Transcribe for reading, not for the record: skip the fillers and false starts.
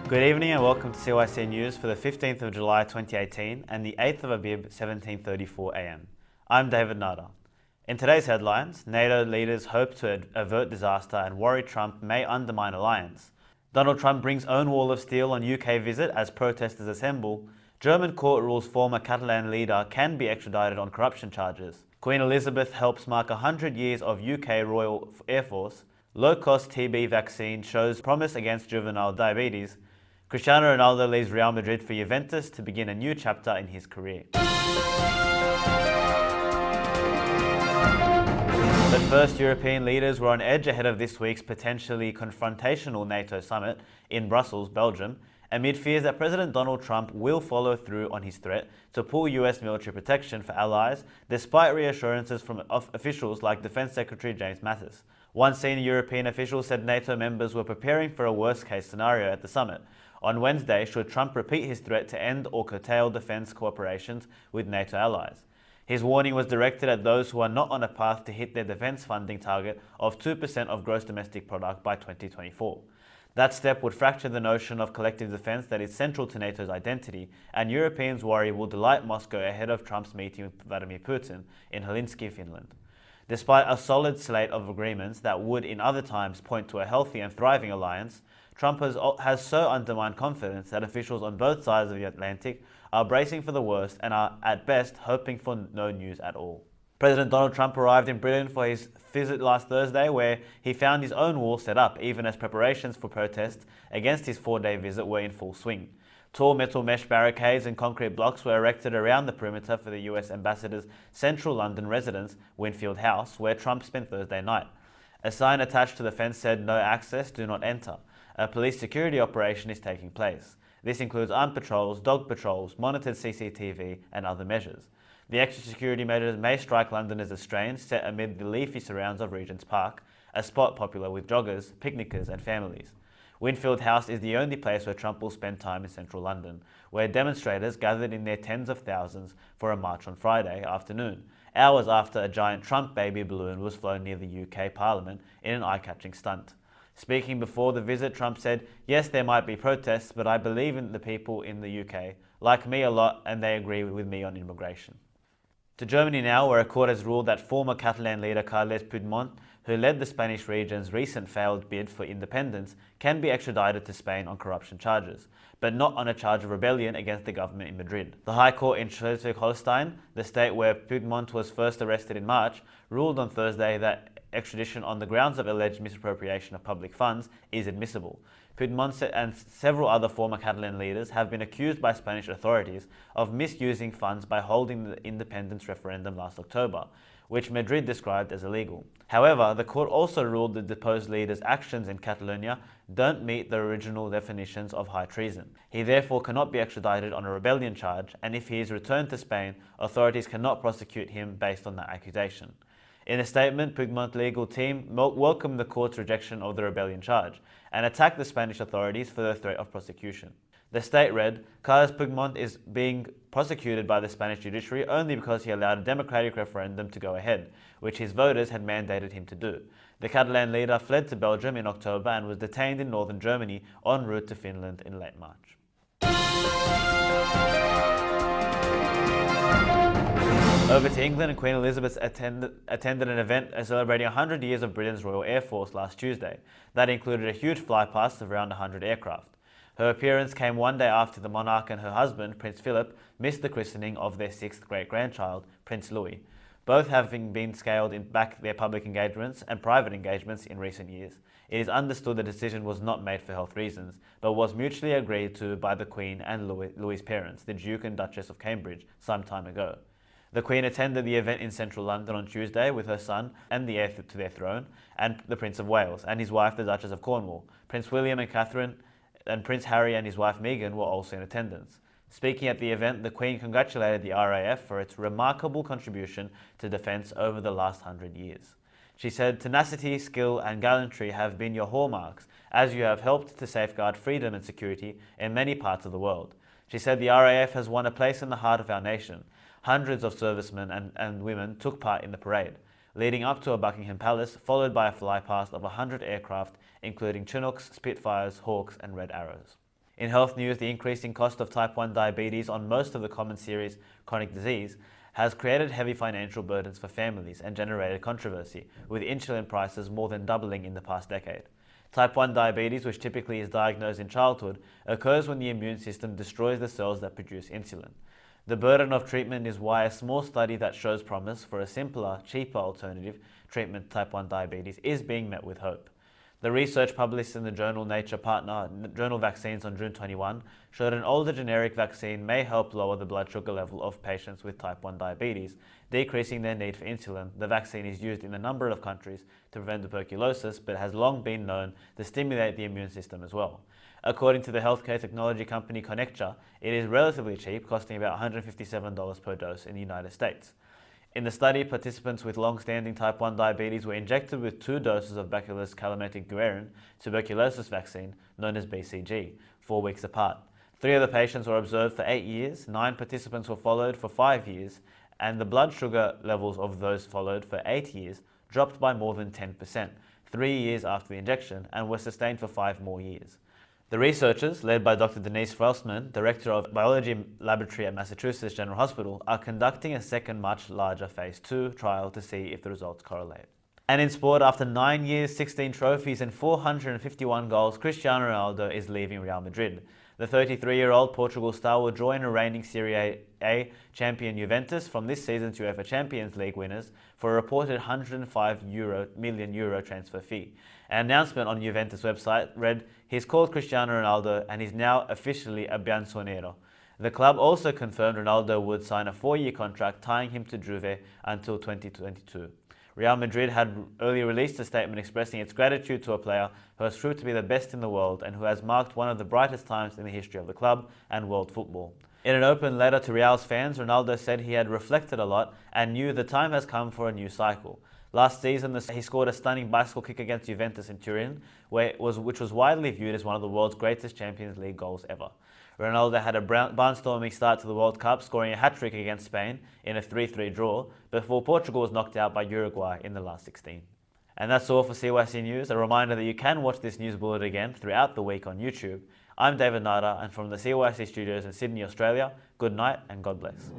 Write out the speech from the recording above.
Good evening and welcome to CYC News for the 15th of July 2018 and the 8th of Abib 1734 AM. I'm David Nada. In today's headlines, NATO leaders hope to avert disaster and worry Trump may undermine alliance. Donald Trump brings own wall of steel on UK visit as protesters assemble. German court rules former Catalan leader can be extradited on corruption charges. Queen Elizabeth helps mark 100 years of UK Royal Air Force. Low-cost TB vaccine shows promise against juvenile diabetes. Cristiano Ronaldo leaves Real Madrid for Juventus to begin a new chapter in his career. But first, European leaders were on edge ahead of this week's potentially confrontational NATO summit in Brussels, Belgium, amid fears that President Donald Trump will follow through on his threat to pull US military protection for allies, despite reassurances from officials like Defense Secretary James Mattis. One senior European official said NATO members were preparing for a worst-case scenario at the summit. On Wednesday, should Trump repeat his threat to end or curtail defense cooperations with NATO allies. His warning was directed at those who are not on a path to hit their defense funding target of 2% of gross domestic product by 2024. That step would fracture the notion of collective defense that is central to NATO's identity, and Europeans worry will delight Moscow ahead of Trump's meeting with Vladimir Putin in Helsinki, Finland. Despite a solid slate of agreements that would in other times point to a healthy and thriving alliance, Trump has so undermined confidence that officials on both sides of the Atlantic are bracing for the worst and are, at best, hoping for no news at all. President Donald Trump arrived in Britain for his visit last Thursday, where he found his own wall set up, even as preparations for protests against his 4-day visit were in full swing. Tall metal mesh barricades and concrete blocks were erected around the perimeter for the US ambassador's central London residence, Winfield House, where Trump spent Thursday night. A sign attached to the fence said, "No access, do not enter." A police security operation is taking place. This includes armed patrols, dog patrols, monitored CCTV, and other measures. The extra security measures may strike Londoners as strange, set amid the leafy surrounds of Regent's Park, a spot popular with joggers, picnickers, and families. Winfield House is the only place where Trump will spend time in central London, where demonstrators gathered in their tens of thousands for a march on Friday afternoon, hours after a giant Trump baby balloon was flown near the UK Parliament in an eye-catching stunt. Speaking before the visit, Trump said, "Yes, there might be protests, but I believe in the people in the UK, like me a lot, and they agree with me on immigration." To Germany now, where a court has ruled that former Catalan leader Carles Puigdemont, who led the Spanish region's recent failed bid for independence, can be extradited to Spain on corruption charges, but not on a charge of rebellion against the government in Madrid. The High Court in Schleswig-Holstein, the state where Puigdemont was first arrested in March, ruled on Thursday that extradition on the grounds of alleged misappropriation of public funds is admissible. Puigdemont and several other former Catalan leaders have been accused by Spanish authorities of misusing funds by holding the independence referendum last October, which Madrid described as illegal. However, the court also ruled the deposed leader's actions in Catalonia don't meet the original definitions of high treason. He therefore cannot be extradited on a rebellion charge, and if he is returned to Spain, authorities cannot prosecute him based on that accusation. In a statement, Puigdemont's legal team welcomed the court's rejection of the rebellion charge and attacked the Spanish authorities for the threat of prosecution. The state read, "Carles Puigdemont is being prosecuted by the Spanish judiciary only because he allowed a democratic referendum to go ahead, which his voters had mandated him to do." The Catalan leader fled to Belgium in October and was detained in northern Germany en route to Finland in late March. Over to England, Queen Elizabeth attended an event celebrating 100 years of Britain's Royal Air Force last Tuesday. That included a huge flypast of around 100 aircraft. Her appearance came one day after the monarch and her husband, Prince Philip, missed the christening of their 6th great-grandchild, Prince Louis, both having been scaled back their public engagements and private engagements in recent years. It is understood the decision was not made for health reasons, but was mutually agreed to by the Queen and Louis's parents, the Duke and Duchess of Cambridge, some time ago. The Queen attended the event in central London on Tuesday with her son and the heir to their throne, and the Prince of Wales, and his wife, the Duchess of Cornwall. Prince William and Catherine, and Prince Harry and his wife Meghan were also in attendance. Speaking at the event, the Queen congratulated the RAF for its remarkable contribution to defence over the last 100 years. She said, "Tenacity, skill and gallantry have been your hallmarks, as you have helped to safeguard freedom and security in many parts of the world." She said the RAF has won a place in the heart of our nation. Hundreds of servicemen and women took part in the parade, leading up to a Buckingham Palace, followed by a flypast of 100 aircraft, including Chinooks, Spitfires, Hawks and Red Arrows. In health news, the increasing cost of type 1 diabetes on most of the common serious chronic disease has created heavy financial burdens for families and generated controversy, with insulin prices more than doubling in the past decade. Type 1 diabetes, which typically is diagnosed in childhood, occurs when the immune system destroys the cells that produce insulin. The burden of treatment is why a small study that shows promise for a simpler, cheaper alternative treatment to type 1 diabetes is being met with hope. The research published in the journal Nature Partner Journal Vaccines on June 21 showed an older generic vaccine may help lower the blood sugar level of patients with type 1 diabetes, decreasing their need for insulin. The vaccine is used in a number of countries to prevent tuberculosis, but has long been known to stimulate the immune system as well. According to the healthcare technology company Connecture, it is relatively cheap, costing about $157 per dose in the United States. In the study, participants with long-standing type 1 diabetes were injected with 2 doses of Bacillus calmette-guerin tuberculosis vaccine, known as BCG, 4 weeks apart. 3 of the patients were observed for 8 years, 9 participants were followed for 5 years, and the blood sugar levels of those followed for 8 years dropped by more than 10%, 3 years after the injection, and were sustained for 5 more years. The researchers, led by Dr. Denise Frelsman, Director of Biology Laboratory at Massachusetts General Hospital, are conducting a second much larger Phase 2 trial to see if the results correlate. And in sport, after 9 years, 16 trophies and 451 goals, Cristiano Ronaldo is leaving Real Madrid. The 33-year-old Portugal star will join a reigning Serie A champion Juventus from this season's UEFA Champions League winners for a reported €105 million transfer fee. An announcement on Juventus website read, "He's called Cristiano Ronaldo and is now officially a bianconero." The club also confirmed Ronaldo would sign a 4-year contract tying him to Juve until 2022. Real Madrid had earlier released a statement expressing its gratitude to a player who has proved to be the best in the world and who has marked one of the brightest times in the history of the club and world football. In an open letter to Real's fans, Ronaldo said he had reflected a lot and knew the time has come for a new cycle. Last season, he scored a stunning bicycle kick against Juventus in Turin, which was widely viewed as one of the world's greatest Champions League goals ever. Ronaldo had a barnstorming start to the World Cup, scoring a hat-trick against Spain in a 3-3 draw, before Portugal was knocked out by Uruguay in the last 16. And that's all for CYC News. A reminder that you can watch this news bullet again throughout the week on YouTube. I'm David Nada, and from the CYC studios in Sydney, Australia, good night and God bless.